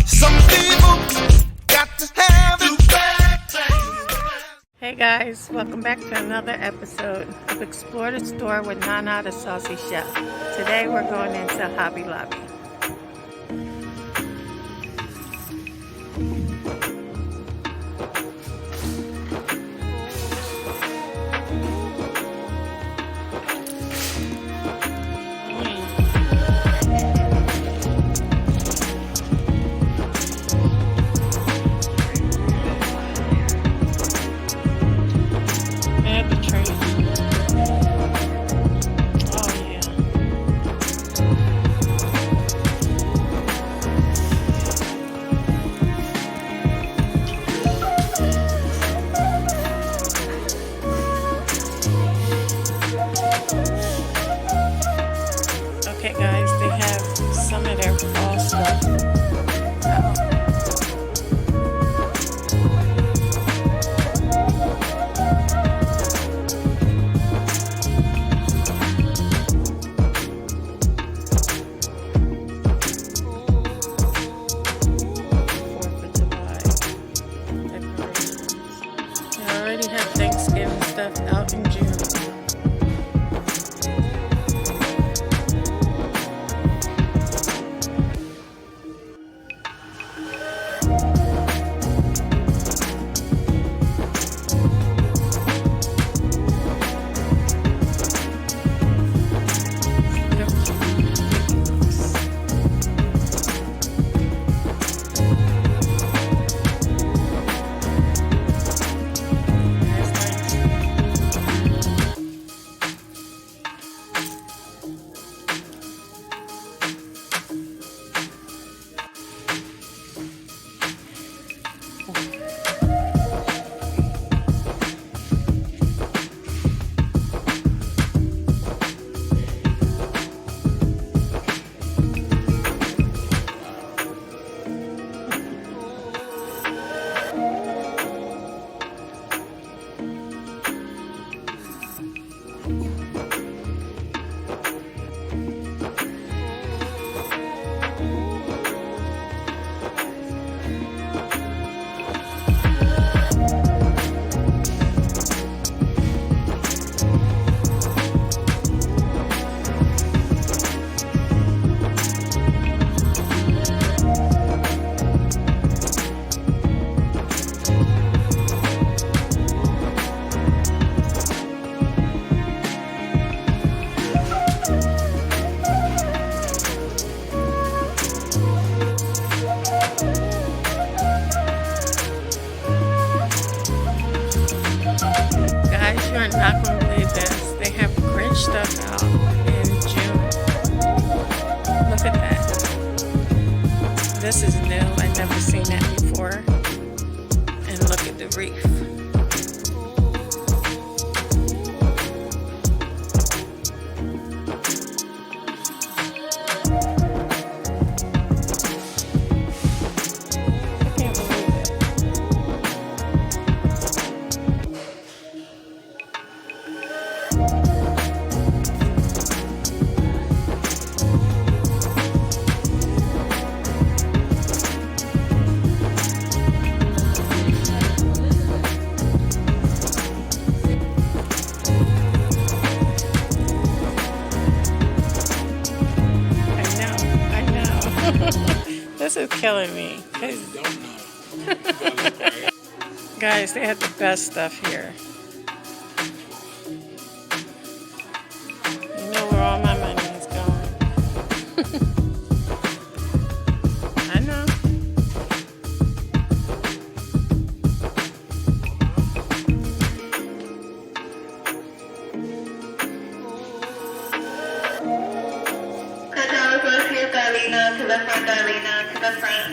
Some people got to have it. Hey guys, welcome back to another episode of Explore the Store with Nana the Saucy Chef. Today we're going into Hobby Lobby. Okay guys, they have some of their fall stuff out. Fourth of July decorations. They already have Thanksgiving stuff out in June. Guys, you are not going to believe this. They have Grinch stuff out in June. Look at that. This is new. I've never seen that before. And look at the wreath. This is killing me. Guys, they have the best stuff here. You know where all my money is going. I know. To the front, Darlena, to the front.